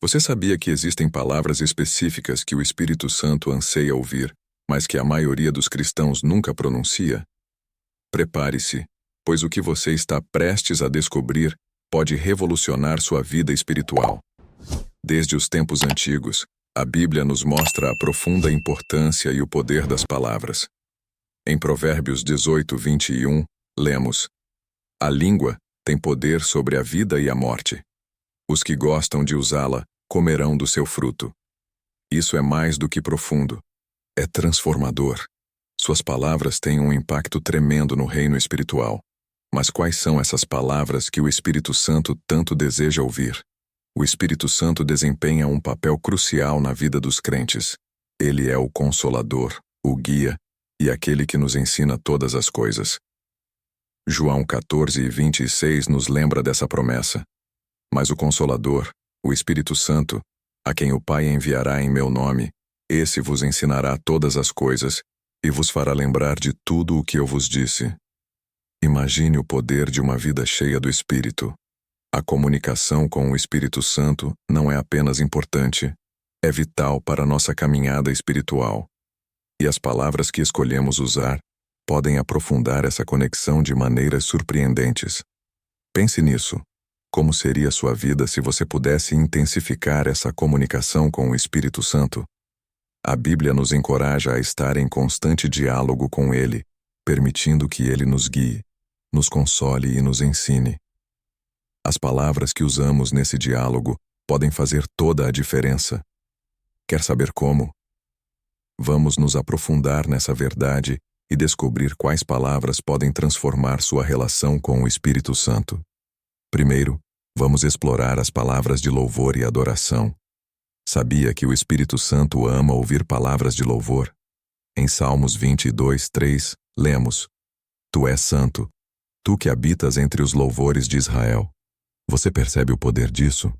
Você sabia que existem palavras específicas que o Espírito Santo anseia ouvir, mas que a maioria dos cristãos nunca pronuncia? Prepare-se, pois o que você está prestes a descobrir pode revolucionar sua vida espiritual. Desde os tempos antigos, a Bíblia nos mostra a profunda importância e o poder das palavras. Em Provérbios 18:21, lemos: A língua tem poder sobre a vida e a morte. Os que gostam de usá-la comerão do seu fruto. Isso é mais do que profundo. É transformador. Suas palavras têm um impacto tremendo no reino espiritual. Mas quais são essas palavras que o Espírito Santo tanto deseja ouvir? O Espírito Santo desempenha um papel crucial na vida dos crentes. Ele é o Consolador, o Guia e aquele que nos ensina todas as coisas. João 14:26 nos lembra dessa promessa. Mas o Consolador, o Espírito Santo, a quem o Pai enviará em meu nome, esse vos ensinará todas as coisas e vos fará lembrar de tudo o que eu vos disse. Imagine o poder de uma vida cheia do Espírito. A comunicação com o Espírito Santo não é apenas importante, é vital para a nossa caminhada espiritual. E as palavras que escolhemos usar podem aprofundar essa conexão de maneiras surpreendentes. Pense nisso. Como seria sua vida se você pudesse intensificar essa comunicação com o Espírito Santo? A Bíblia nos encoraja a estar em constante diálogo com Ele, permitindo que Ele nos guie, nos console e nos ensine. As palavras que usamos nesse diálogo podem fazer toda a diferença. Quer saber como? Vamos nos aprofundar nessa verdade e descobrir quais palavras podem transformar sua relação com o Espírito Santo. Primeiro, vamos explorar as palavras de louvor e adoração. Sabia que o Espírito Santo ama ouvir palavras de louvor? Em Salmos 22:3, lemos: Tu és santo, tu que habitas entre os louvores de Israel. Você percebe o poder disso?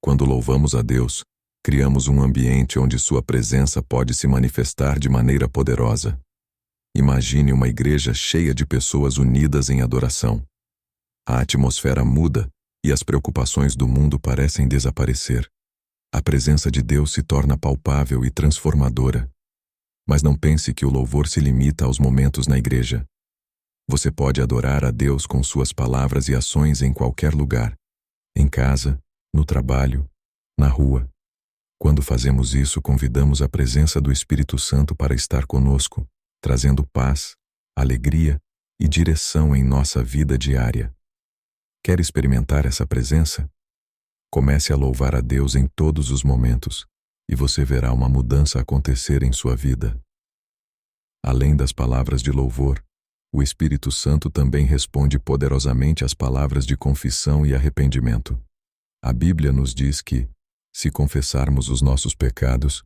Quando louvamos a Deus, criamos um ambiente onde sua presença pode se manifestar de maneira poderosa. Imagine uma igreja cheia de pessoas unidas em adoração. A atmosfera muda e as preocupações do mundo parecem desaparecer. A presença de Deus se torna palpável e transformadora. Mas não pense que o louvor se limita aos momentos na igreja. Você pode adorar a Deus com suas palavras e ações em qualquer lugar. Em casa, no trabalho, na rua. Quando fazemos isso, convidamos a presença do Espírito Santo para estar conosco, trazendo paz, alegria e direção em nossa vida diária. Quer experimentar essa presença? Comece a louvar a Deus em todos os momentos, e você verá uma mudança acontecer em sua vida. Além das palavras de louvor, o Espírito Santo também responde poderosamente às palavras de confissão e arrependimento. A Bíblia nos diz que, se confessarmos os nossos pecados,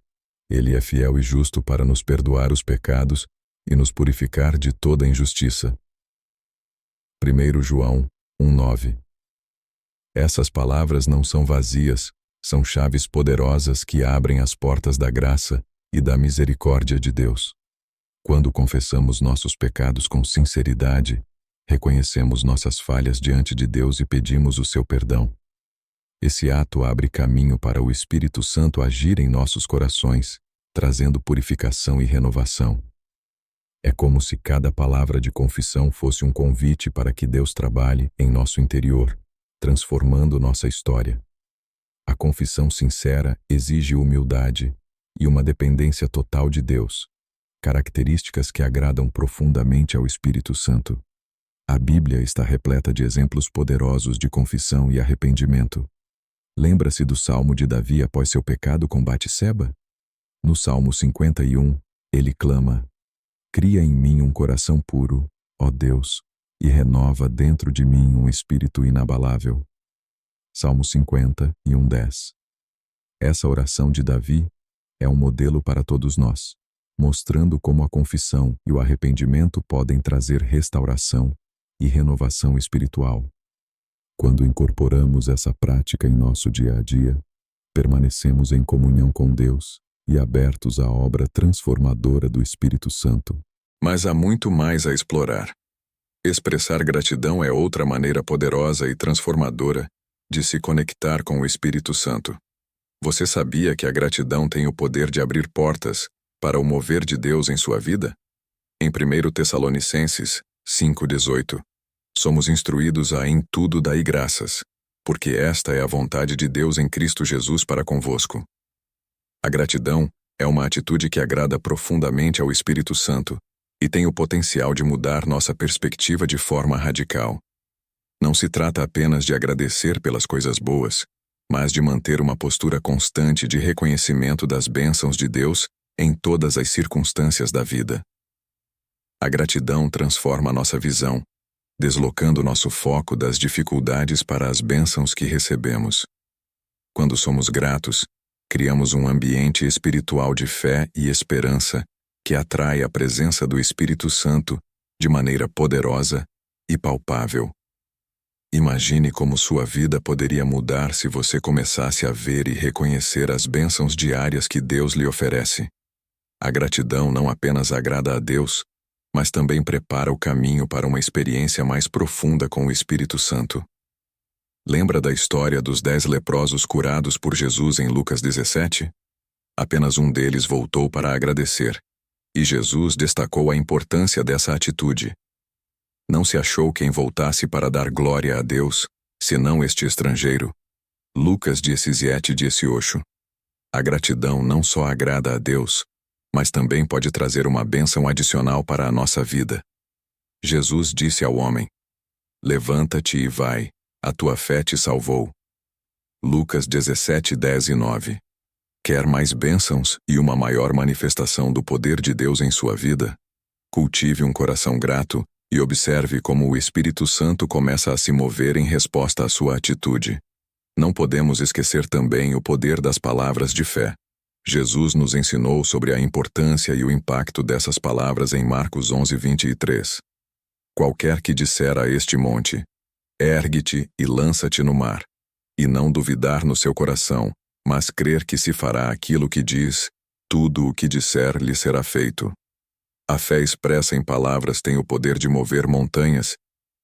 Ele é fiel e justo para nos perdoar os pecados e nos purificar de toda injustiça. 1 João 1:9. Essas palavras não são vazias, são chaves poderosas que abrem as portas da graça e da misericórdia de Deus. Quando confessamos nossos pecados com sinceridade, reconhecemos nossas falhas diante de Deus e pedimos o seu perdão. Esse ato abre caminho para o Espírito Santo agir em nossos corações, trazendo purificação e renovação. É como se cada palavra de confissão fosse um convite para que Deus trabalhe em nosso interior, transformando nossa história. A confissão sincera exige humildade e uma dependência total de Deus, características que agradam profundamente ao Espírito Santo. A Bíblia está repleta de exemplos poderosos de confissão e arrependimento. Lembra-se do Salmo de Davi após seu pecado com Batseba? No Salmo 51, ele clama: Cria em mim um coração puro, ó Deus, e renova dentro de mim um espírito inabalável. Salmo 50:10. Essa oração de Davi é um modelo para todos nós, mostrando como a confissão e o arrependimento podem trazer restauração e renovação espiritual. Quando incorporamos essa prática em nosso dia a dia, permanecemos em comunhão com Deus e abertos à obra transformadora do Espírito Santo. Mas há muito mais a explorar. Expressar gratidão é outra maneira poderosa e transformadora de se conectar com o Espírito Santo. Você sabia que a gratidão tem o poder de abrir portas para o mover de Deus em sua vida? Em 1 Tessalonicenses 5,18, somos instruídos a em tudo dai graças, porque esta é a vontade de Deus em Cristo Jesus para convosco. A gratidão é uma atitude que agrada profundamente ao Espírito Santo e tem o potencial de mudar nossa perspectiva de forma radical. Não se trata apenas de agradecer pelas coisas boas, mas de manter uma postura constante de reconhecimento das bênçãos de Deus em todas as circunstâncias da vida. A gratidão transforma nossa visão, deslocando nosso foco das dificuldades para as bênçãos que recebemos. Quando somos gratos, criamos um ambiente espiritual de fé e esperança que atrai a presença do Espírito Santo de maneira poderosa e palpável. Imagine como sua vida poderia mudar se você começasse a ver e reconhecer as bênçãos diárias que Deus lhe oferece. A gratidão não apenas agrada a Deus, mas também prepara o caminho para uma experiência mais profunda com o Espírito Santo. Lembra da história dos 10 leprosos curados por Jesus em Lucas 17? Apenas um deles voltou para agradecer, e Jesus destacou a importância dessa atitude. Não se achou quem voltasse para dar glória a Deus, senão este estrangeiro. Lucas 17:18. A gratidão não só agrada a Deus, mas também pode trazer uma bênção adicional para a nossa vida. Jesus disse ao homem: levanta-te e vai, a tua fé te salvou. Lucas 17:10-9. Quer mais bênçãos e uma maior manifestação do poder de Deus em sua vida? Cultive um coração grato e observe como o Espírito Santo começa a se mover em resposta à sua atitude. Não podemos esquecer também o poder das palavras de fé. Jesus nos ensinou sobre a importância e o impacto dessas palavras em Marcos 11:23. Qualquer que disser a este monte, ergue-te e lança-te no mar, e não duvidar no seu coração, mas crer que se fará aquilo que diz, tudo o que disser lhe será feito. A fé expressa em palavras tem o poder de mover montanhas,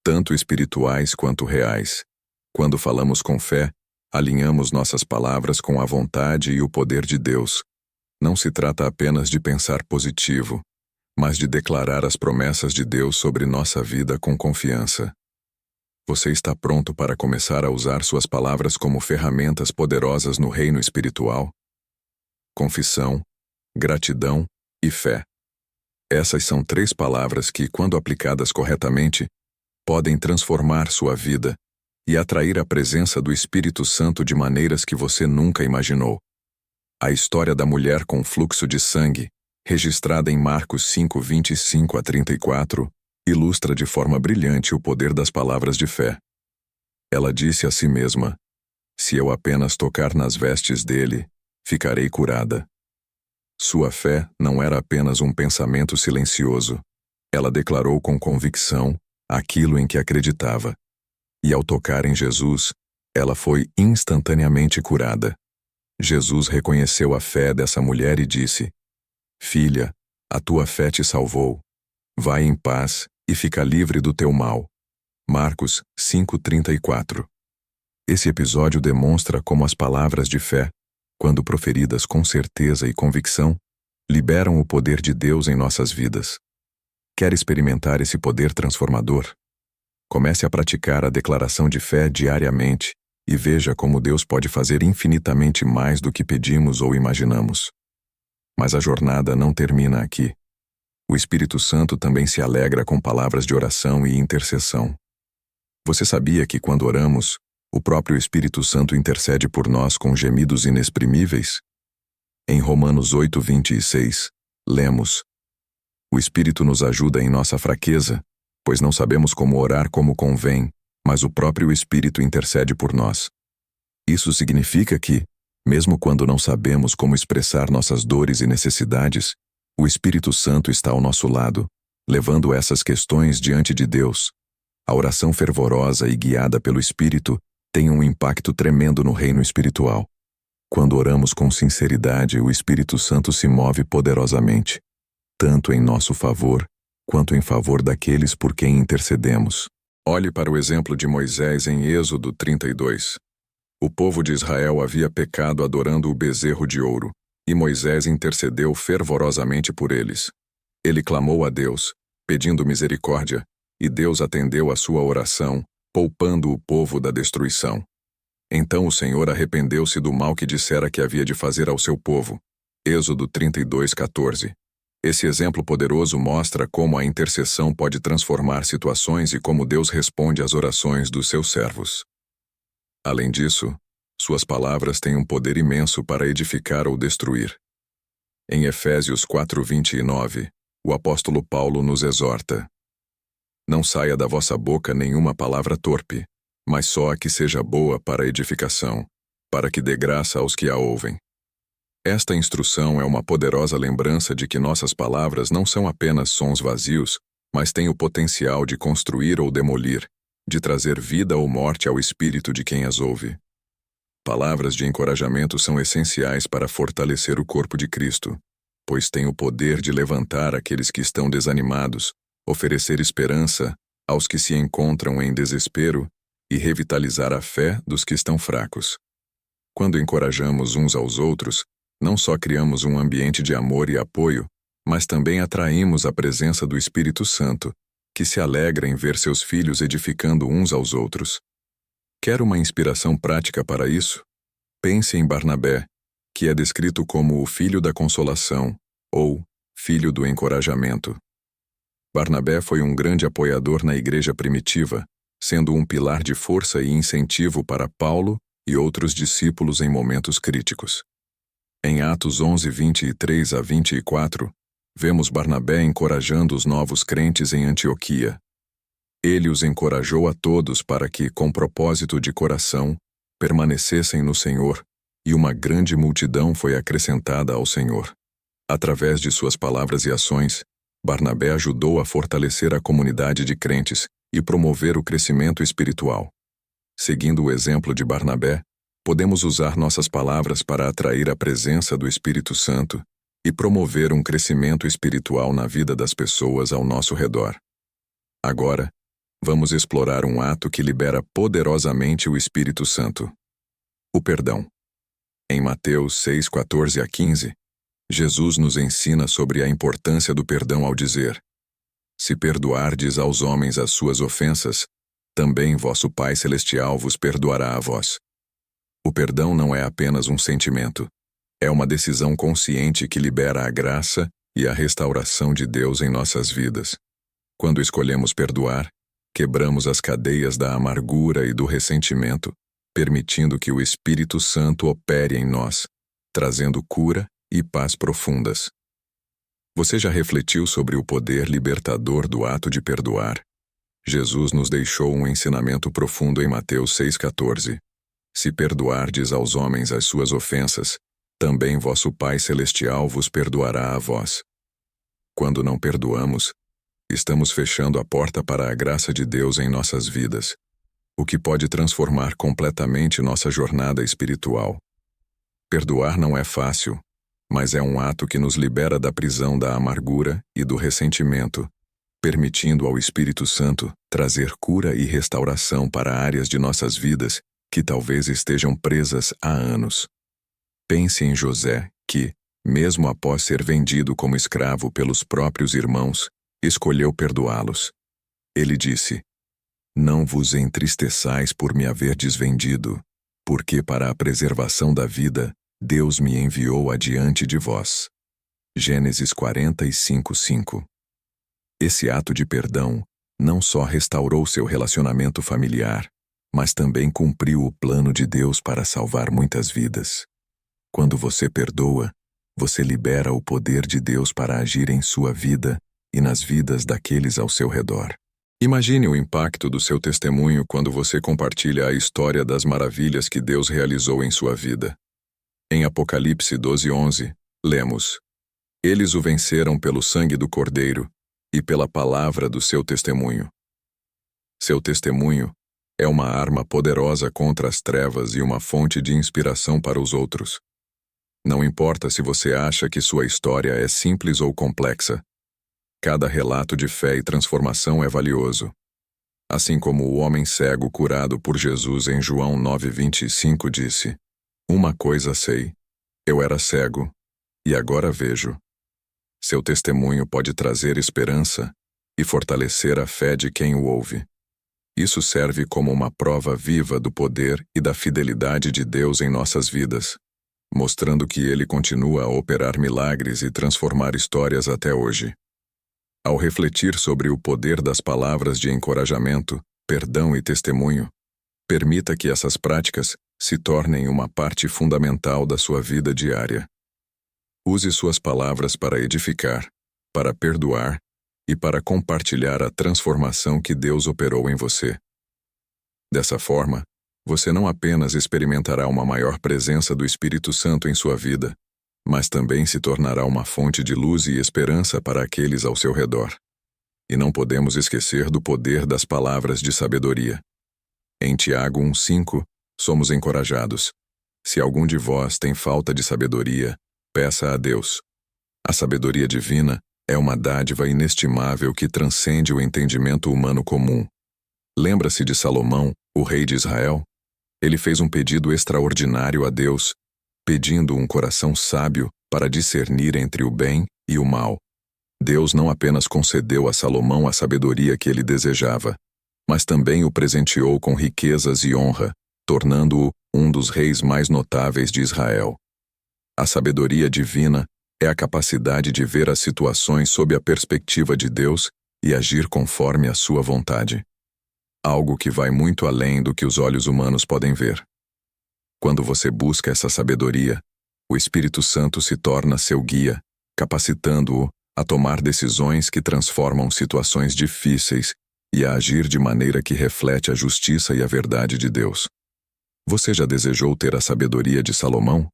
tanto espirituais quanto reais. Quando falamos com fé, alinhamos nossas palavras com a vontade e o poder de Deus. Não se trata apenas de pensar positivo, mas de declarar as promessas de Deus sobre nossa vida com confiança. Você está pronto para começar a usar suas palavras como ferramentas poderosas no reino espiritual? Confissão, gratidão e fé. Essas são 3 palavras que, quando aplicadas corretamente, podem transformar sua vida e atrair a presença do Espírito Santo de maneiras que você nunca imaginou. A história da mulher com fluxo de sangue, registrada em Marcos 5:25-34, ilustra de forma brilhante o poder das palavras de fé. Ela disse a si mesma: se eu apenas tocar nas vestes dele, ficarei curada. Sua fé não era apenas um pensamento silencioso. Ela declarou com convicção aquilo em que acreditava. E ao tocar em Jesus, ela foi instantaneamente curada. Jesus reconheceu a fé dessa mulher e disse: filha, a tua fé te salvou. Vai em paz e fica livre do teu mal. Marcos 5:34. Esse episódio demonstra como as palavras de fé, quando proferidas com certeza e convicção, liberam o poder de Deus em nossas vidas. Quer experimentar esse poder transformador? Comece a praticar a declaração de fé diariamente e veja como Deus pode fazer infinitamente mais do que pedimos ou imaginamos. Mas a jornada não termina aqui. O Espírito Santo também se alegra com palavras de oração e intercessão. Você sabia que quando oramos, o próprio Espírito Santo intercede por nós com gemidos inexprimíveis? Em Romanos 8:26, lemos: o Espírito nos ajuda em nossa fraqueza, pois não sabemos como orar como convém, mas o próprio Espírito intercede por nós. Isso significa que, mesmo quando não sabemos como expressar nossas dores e necessidades, o Espírito Santo está ao nosso lado, levando essas questões diante de Deus. A oração fervorosa e guiada pelo Espírito tem um impacto tremendo no reino espiritual. Quando oramos com sinceridade, o Espírito Santo se move poderosamente, tanto em nosso favor, quanto em favor daqueles por quem intercedemos. Olhe para o exemplo de Moisés em Êxodo 32. O povo de Israel havia pecado adorando o bezerro de ouro, e Moisés intercedeu fervorosamente por eles. Ele clamou a Deus, pedindo misericórdia, e Deus atendeu a sua oração, poupando o povo da destruição. Então o Senhor arrependeu-se do mal que dissera que havia de fazer ao seu povo. Êxodo 32:14. Esse exemplo poderoso mostra como a intercessão pode transformar situações e como Deus responde às orações dos seus servos. Além disso, suas palavras têm um poder imenso para edificar ou destruir. Em Efésios 4:29, o apóstolo Paulo nos exorta: Não saia da vossa boca nenhuma palavra torpe, mas só a que seja boa para edificação, para que dê graça aos que a ouvem. Esta instrução é uma poderosa lembrança de que nossas palavras não são apenas sons vazios, mas têm o potencial de construir ou demolir, de trazer vida ou morte ao espírito de quem as ouve. Palavras de encorajamento são essenciais para fortalecer o corpo de Cristo, pois têm o poder de levantar aqueles que estão desanimados, oferecer esperança aos que se encontram em desespero e revitalizar a fé dos que estão fracos. Quando encorajamos uns aos outros, não só criamos um ambiente de amor e apoio, mas também atraímos a presença do Espírito Santo, que se alegra em ver seus filhos edificando uns aos outros. Quer uma inspiração prática para isso? Pense em Barnabé, que é descrito como o filho da consolação, ou filho do encorajamento. Barnabé foi um grande apoiador na igreja primitiva, sendo um pilar de força e incentivo para Paulo e outros discípulos em momentos críticos. Em Atos 11:23-24, vemos Barnabé encorajando os novos crentes em Antioquia. Ele os encorajou a todos para que, com propósito de coração, permanecessem no Senhor, e uma grande multidão foi acrescentada ao Senhor. Através de suas palavras e ações, Barnabé ajudou a fortalecer a comunidade de crentes e promover o crescimento espiritual. Seguindo o exemplo de Barnabé, podemos usar nossas palavras para atrair a presença do Espírito Santo e promover um crescimento espiritual na vida das pessoas ao nosso redor. Agora, vamos explorar um ato que libera poderosamente o Espírito Santo: o perdão. Em Mateus 6:14-15, Jesus nos ensina sobre a importância do perdão ao dizer: Se perdoardes aos homens as suas ofensas, também vosso Pai Celestial vos perdoará a vós. O perdão não é apenas um sentimento, é uma decisão consciente que libera a graça e a restauração de Deus em nossas vidas. Quando escolhemos perdoar, quebramos as cadeias da amargura e do ressentimento, permitindo que o Espírito Santo opere em nós, trazendo cura e paz profundas. Você já refletiu sobre o poder libertador do ato de perdoar? Jesus nos deixou um ensinamento profundo em Mateus 6,14. Se perdoardes aos homens as suas ofensas, também vosso Pai Celestial vos perdoará a vós. Quando não perdoamos, estamos fechando a porta para a graça de Deus em nossas vidas, o que pode transformar completamente nossa jornada espiritual. Perdoar não é fácil, mas é um ato que nos libera da prisão da amargura e do ressentimento, permitindo ao Espírito Santo trazer cura e restauração para áreas de nossas vidas que talvez estejam presas há anos. Pense em José, que, mesmo após ser vendido como escravo pelos próprios irmãos, escolheu perdoá-los. Ele disse: Não vos entristeçais por me haverdes vendido, porque para a preservação da vida, Deus me enviou adiante de vós. Gênesis 45:5. Esse ato de perdão não só restaurou seu relacionamento familiar, mas também cumpriu o plano de Deus para salvar muitas vidas. Quando você perdoa, você libera o poder de Deus para agir em sua vida e nas vidas daqueles ao seu redor. Imagine o impacto do seu testemunho quando você compartilha a história das maravilhas que Deus realizou em sua vida. Em Apocalipse 12:11, lemos: Eles o venceram pelo sangue do Cordeiro e pela palavra do seu testemunho. Seu testemunho é uma arma poderosa contra as trevas e uma fonte de inspiração para os outros. Não importa se você acha que sua história é simples ou complexa. Cada relato de fé e transformação é valioso. Assim como o homem cego curado por Jesus em João 9:25 disse: Uma coisa sei, eu era cego, e agora vejo. Seu testemunho pode trazer esperança e fortalecer a fé de quem o ouve. Isso serve como uma prova viva do poder e da fidelidade de Deus em nossas vidas, mostrando que Ele continua a operar milagres e transformar histórias até hoje. Ao refletir sobre o poder das palavras de encorajamento, perdão e testemunho, permita que essas práticas se tornem uma parte fundamental da sua vida diária. Use suas palavras para edificar, para perdoar e para compartilhar a transformação que Deus operou em você. Dessa forma, você não apenas experimentará uma maior presença do Espírito Santo em sua vida, mas também se tornará uma fonte de luz e esperança para aqueles ao seu redor. E não podemos esquecer do poder das palavras de sabedoria. Em Tiago 1:5, somos encorajados. Se algum de vós tem falta de sabedoria, peça a Deus. A sabedoria divina é uma dádiva inestimável que transcende o entendimento humano comum. Lembra-se de Salomão, o rei de Israel? Ele fez um pedido extraordinário a Deus, pedindo um coração sábio para discernir entre o bem e o mal. Deus não apenas concedeu a Salomão a sabedoria que ele desejava, mas também o presenteou com riquezas e honra, tornando-o um dos reis mais notáveis de Israel. A sabedoria divina é a capacidade de ver as situações sob a perspectiva de Deus e agir conforme a sua vontade. Algo que vai muito além do que os olhos humanos podem ver. Quando você busca essa sabedoria, o Espírito Santo se torna seu guia, capacitando-o a tomar decisões que transformam situações difíceis e a agir de maneira que reflete a justiça e a verdade de Deus. Você já desejou ter a sabedoria de Salomão?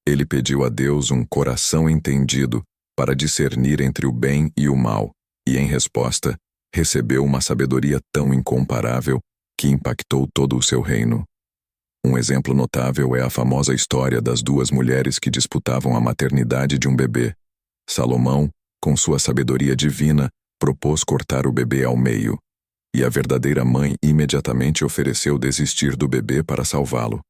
Ele pediu a Deus um coração entendido para discernir entre o bem e o mal, e em resposta, recebeu uma sabedoria tão incomparável que impactou todo o seu reino. Um exemplo notável é a famosa história das duas mulheres que disputavam a maternidade de um bebê. Salomão, com sua sabedoria divina, propôs cortar o bebê ao meio, e a verdadeira mãe imediatamente ofereceu desistir do bebê para salvá-lo.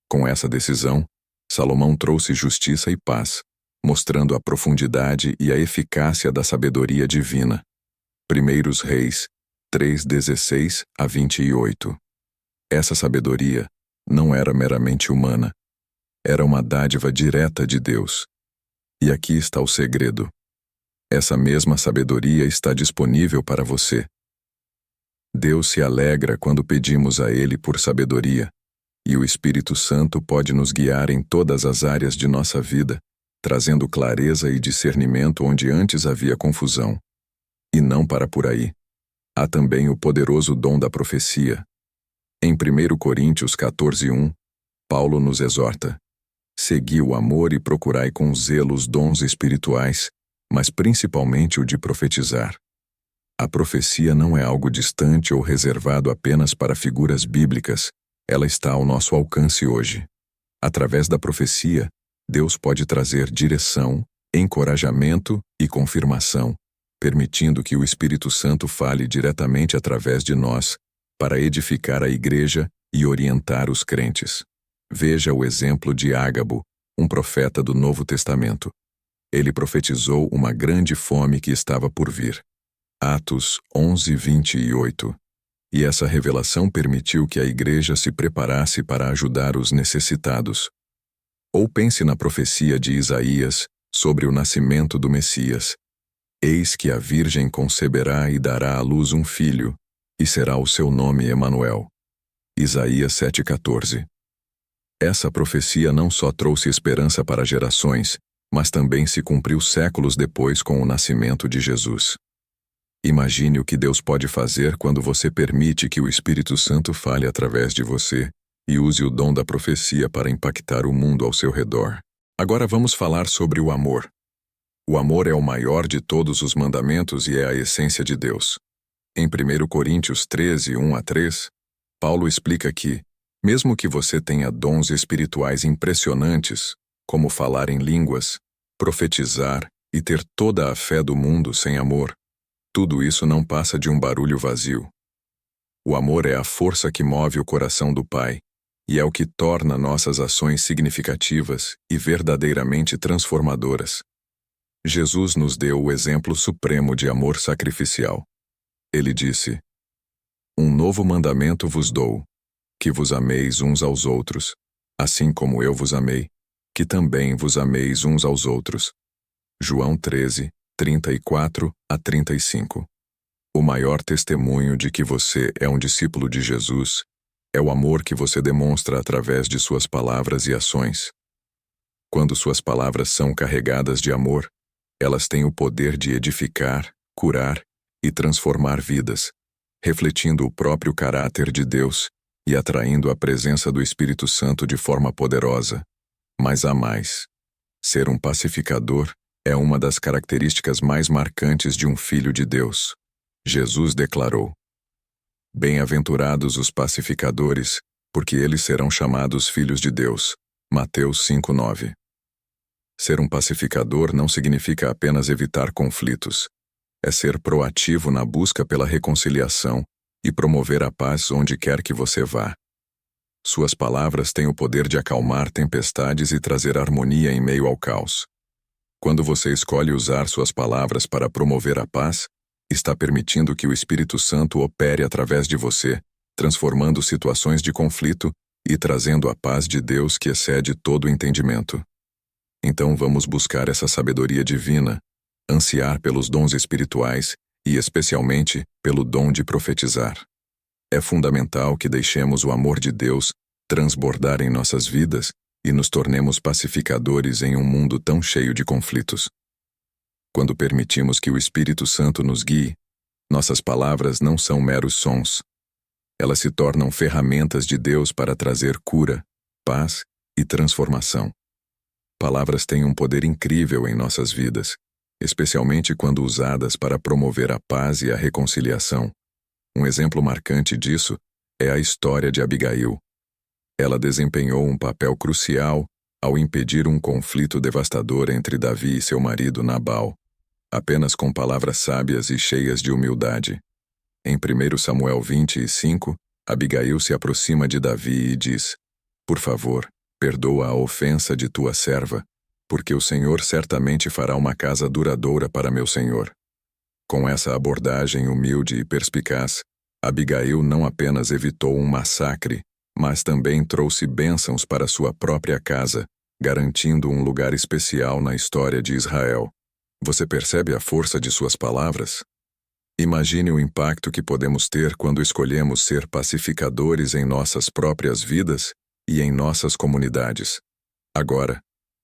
Com essa decisão, Salomão trouxe justiça e paz, mostrando a profundidade e a eficácia da sabedoria divina. 1 Reis 3:16-28. Essa sabedoria não era meramente humana. Era uma dádiva direta de Deus. E aqui está o segredo. Essa mesma sabedoria está disponível para você. Deus se alegra quando pedimos a Ele por sabedoria, e o Espírito Santo pode nos guiar em todas as áreas de nossa vida, trazendo clareza e discernimento onde antes havia confusão. E não para por aí. Há também o poderoso dom da profecia. Em 1 Coríntios 14:1, Paulo nos exorta: segui o amor e procurai com zelo os dons espirituais, mas principalmente o de profetizar. A profecia não é algo distante ou reservado apenas para figuras bíblicas, ela está ao nosso alcance hoje. Através da profecia, Deus pode trazer direção, encorajamento e confirmação, permitindo que o Espírito Santo fale diretamente através de nós, para edificar a igreja e orientar os crentes. Veja o exemplo de Ágabo, um profeta do Novo Testamento. Ele profetizou uma grande fome que estava por vir. Atos 11:28. E essa revelação permitiu que a igreja se preparasse para ajudar os necessitados. Ou pense na profecia de Isaías sobre o nascimento do Messias. Eis que a Virgem conceberá e dará à luz um filho, e será o seu nome Emanuel. Isaías 7:14. Essa profecia não só trouxe esperança para gerações, mas também se cumpriu séculos depois com o nascimento de Jesus. Imagine o que Deus pode fazer quando você permite que o Espírito Santo fale através de você e use o dom da profecia para impactar o mundo ao seu redor. Agora vamos falar sobre o amor. O amor é o maior de todos os mandamentos e é a essência de Deus. Em 1 Coríntios 13:1-3, Paulo explica que, mesmo que você tenha dons espirituais impressionantes, como falar em línguas, profetizar e ter toda a fé do mundo sem amor, tudo isso não passa de um barulho vazio. O amor é a força que move o coração do Pai, e é o que torna nossas ações significativas e verdadeiramente transformadoras. Jesus nos deu o exemplo supremo de amor sacrificial. Ele disse: Um novo mandamento vos dou, que vos ameis uns aos outros, assim como eu vos amei, que também vos ameis uns aos outros. João 13, 34 a 35. O maior testemunho de que você é um discípulo de Jesus é o amor que você demonstra através de suas palavras e ações. Quando suas palavras são carregadas de amor, elas têm o poder de edificar, curar e transformar vidas, refletindo o próprio caráter de Deus e atraindo a presença do Espírito Santo de forma poderosa. Mas há mais. Ser um pacificador é uma das características mais marcantes de um filho de Deus. Jesus declarou: Bem-aventurados os pacificadores, porque eles serão chamados filhos de Deus. Mateus 5:9. Ser um pacificador não significa apenas evitar conflitos. É ser proativo na busca pela reconciliação e promover a paz onde quer que você vá. Suas palavras têm o poder de acalmar tempestades e trazer harmonia em meio ao caos. Quando você escolhe usar suas palavras para promover a paz, está permitindo que o Espírito Santo opere através de você, transformando situações de conflito e trazendo a paz de Deus que excede todo o entendimento. Então vamos buscar essa sabedoria divina, ansiar pelos dons espirituais e especialmente pelo dom de profetizar. É fundamental que deixemos o amor de Deus transbordar em nossas vidas e nos tornemos pacificadores em um mundo tão cheio de conflitos. Quando permitimos que o Espírito Santo nos guie, nossas palavras não são meros sons. Elas se tornam ferramentas de Deus para trazer cura, paz e transformação. Palavras têm um poder incrível em nossas vidas, especialmente quando usadas para promover a paz e a reconciliação. Um exemplo marcante disso é a história de Abigail. Ela desempenhou um papel crucial ao impedir um conflito devastador entre Davi e seu marido Nabal, apenas com palavras sábias e cheias de humildade. Em 1 Samuel 25, Abigail se aproxima de Davi e diz: Por favor, perdoa a ofensa de tua serva, porque o Senhor certamente fará uma casa duradoura para meu senhor. Com essa abordagem humilde e perspicaz, Abigail não apenas evitou um massacre, mas também trouxe bênçãos para sua própria casa, garantindo um lugar especial na história de Israel. Você percebe a força de suas palavras? Imagine o impacto que podemos ter quando escolhemos ser pacificadores em nossas próprias vidas e em nossas comunidades. Agora,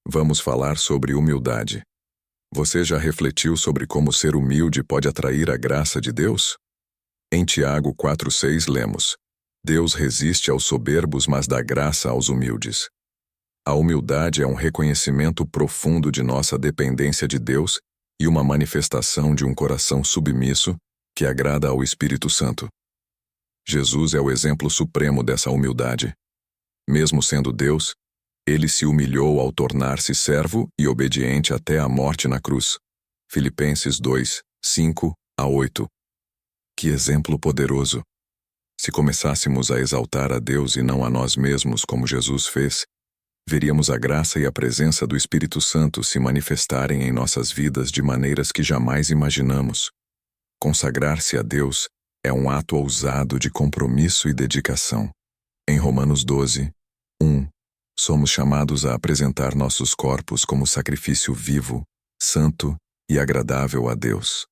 vamos falar sobre humildade. Você já refletiu sobre como ser humilde pode atrair a graça de Deus? Em Tiago 4:6 lemos: Deus resiste aos soberbos, mas dá graça aos humildes. A humildade é um reconhecimento profundo de nossa dependência de Deus e uma manifestação de um coração submisso que agrada ao Espírito Santo. Jesus é o exemplo supremo dessa humildade. Mesmo sendo Deus, ele se humilhou ao tornar-se servo e obediente até a morte na cruz. Filipenses 2, 5 a 8. Que exemplo poderoso! Se começássemos a exaltar a Deus e não a nós mesmos como Jesus fez, veríamos a graça e a presença do Espírito Santo se manifestarem em nossas vidas de maneiras que jamais imaginamos. Consagrar-se a Deus é um ato ousado de compromisso e dedicação. Em Romanos 12, 1, somos chamados a apresentar nossos corpos como sacrifício vivo, santo e agradável a Deus.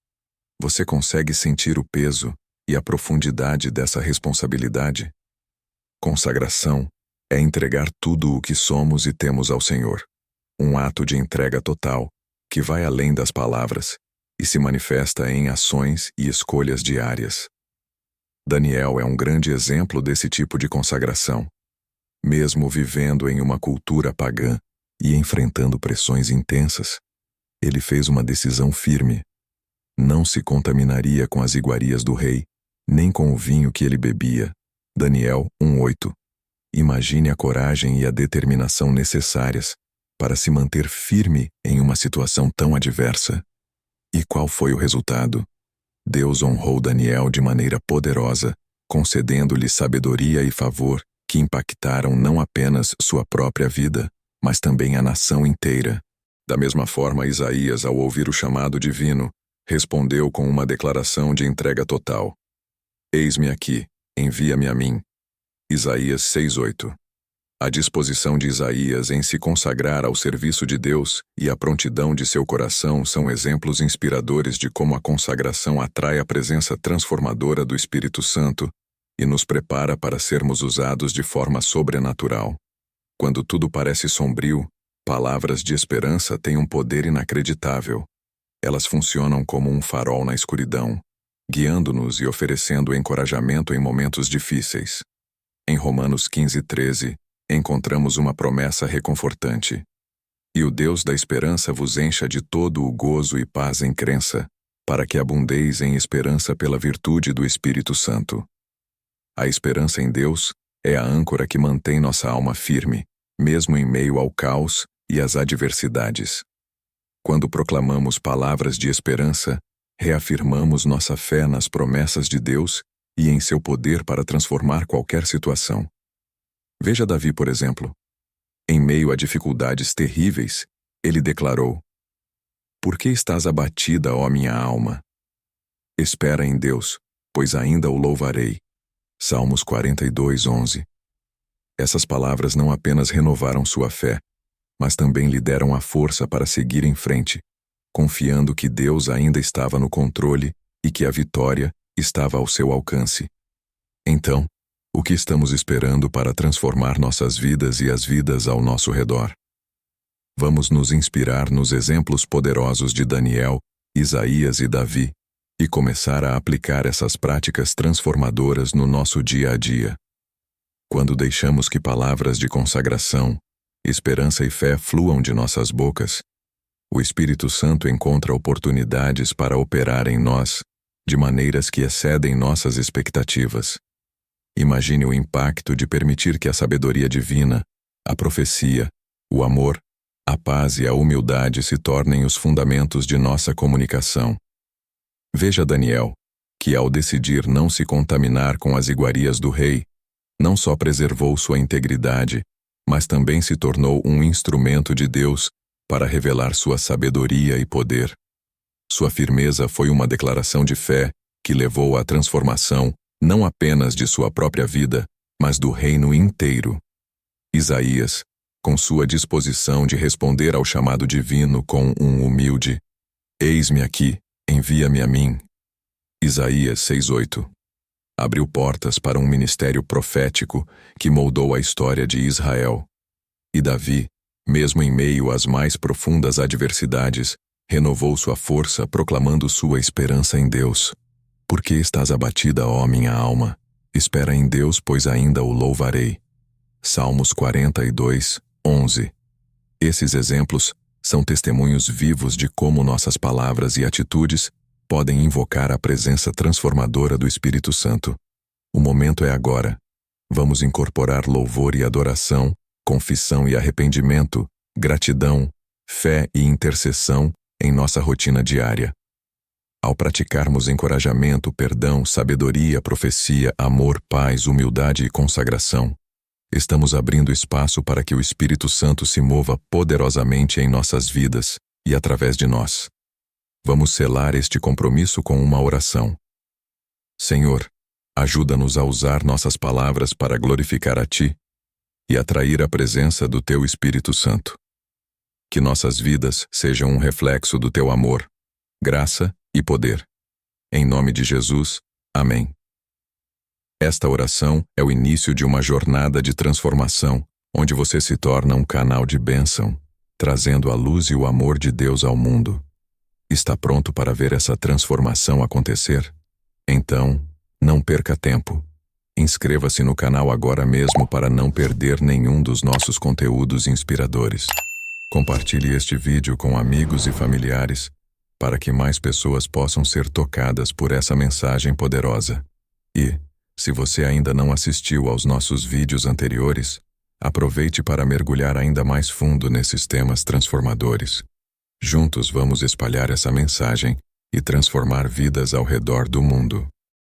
Você consegue sentir o peso e a profundidade dessa responsabilidade? Consagração é entregar tudo o que somos e temos ao Senhor. Um ato de entrega total, que vai além das palavras e se manifesta em ações e escolhas diárias. Daniel é um grande exemplo desse tipo de consagração. Mesmo vivendo em uma cultura pagã e enfrentando pressões intensas, ele fez uma decisão firme. Não se contaminaria com as iguarias do rei, nem com o vinho que ele bebia. Daniel 1:8. Imagine a coragem e a determinação necessárias para se manter firme em uma situação tão adversa. E qual foi o resultado? Deus honrou Daniel de maneira poderosa, concedendo-lhe sabedoria e favor que impactaram não apenas sua própria vida, mas também a nação inteira. Da mesma forma, Isaías, ao ouvir o chamado divino, respondeu com uma declaração de entrega total. Eis-me aqui, envia-me a mim. Isaías 6:8. A disposição de Isaías em se consagrar ao serviço de Deus e a prontidão de seu coração são exemplos inspiradores de como a consagração atrai a presença transformadora do Espírito Santo e nos prepara para sermos usados de forma sobrenatural. Quando tudo parece sombrio, palavras de esperança têm um poder inacreditável. Elas funcionam como um farol na escuridão, guiando-nos e oferecendo encorajamento em momentos difíceis. Em Romanos 15:13, encontramos uma promessa reconfortante. E o Deus da esperança vos encha de todo o gozo e paz em crença, para que abundeis em esperança pela virtude do Espírito Santo. A esperança em Deus é a âncora que mantém nossa alma firme, mesmo em meio ao caos e às adversidades. Quando proclamamos palavras de esperança, reafirmamos nossa fé nas promessas de Deus e em seu poder para transformar qualquer situação. Veja Davi, por exemplo. Em meio a dificuldades terríveis, ele declarou: Por que estás abatida, ó minha alma? Espera em Deus, pois ainda o louvarei. Salmos 42:11. Essas palavras não apenas renovaram sua fé, mas também lhe deram a força para seguir em frente, confiando que Deus ainda estava no controle e que a vitória estava ao seu alcance. Então, o que estamos esperando para transformar nossas vidas e as vidas ao nosso redor? Vamos nos inspirar nos exemplos poderosos de Daniel, Isaías e Davi, e começar a aplicar essas práticas transformadoras no nosso dia a dia. Quando deixamos que palavras de consagração, esperança e fé fluam de nossas bocas, o Espírito Santo encontra oportunidades para operar em nós, de maneiras que excedem nossas expectativas. Imagine o impacto de permitir que a sabedoria divina, a profecia, o amor, a paz e a humildade se tornem os fundamentos de nossa comunicação. Veja Daniel, que ao decidir não se contaminar com as iguarias do rei, não só preservou sua integridade, mas também se tornou um instrumento de Deus para revelar sua sabedoria e poder. Sua firmeza foi uma declaração de fé que levou à transformação não apenas de sua própria vida, mas do reino inteiro. Isaías, com sua disposição de responder ao chamado divino com um humilde "Eis-me aqui, envia-me a mim". Isaías 6:8. Abriu portas para um ministério profético que moldou a história de Israel. E Davi, mesmo em meio às mais profundas adversidades, renovou sua força proclamando sua esperança em Deus. Por que estás abatida, ó minha alma? Espera em Deus, pois ainda o louvarei. Salmos 42:11. Esses exemplos são testemunhos vivos de como nossas palavras e atitudes podem invocar a presença transformadora do Espírito Santo. O momento é agora. Vamos incorporar louvor e adoração, confissão e arrependimento, gratidão, fé e intercessão em nossa rotina diária. Ao praticarmos encorajamento, perdão, sabedoria, profecia, amor, paz, humildade e consagração, estamos abrindo espaço para que o Espírito Santo se mova poderosamente em nossas vidas e através de nós. Vamos selar este compromisso com uma oração. Senhor, ajuda-nos a usar nossas palavras para glorificar a Ti e atrair a presença do Teu Espírito Santo. Que nossas vidas sejam um reflexo do Teu amor, graça e poder. Em nome de Jesus, amém. Esta oração é o início de uma jornada de transformação, onde você se torna um canal de bênção, trazendo a luz e o amor de Deus ao mundo. Está pronto para ver essa transformação acontecer? Então, não perca tempo. Inscreva-se no canal agora mesmo para não perder nenhum dos nossos conteúdos inspiradores. Compartilhe este vídeo com amigos e familiares, para que mais pessoas possam ser tocadas por essa mensagem poderosa. E, se você ainda não assistiu aos nossos vídeos anteriores, aproveite para mergulhar ainda mais fundo nesses temas transformadores. Juntos vamos espalhar essa mensagem e transformar vidas ao redor do mundo.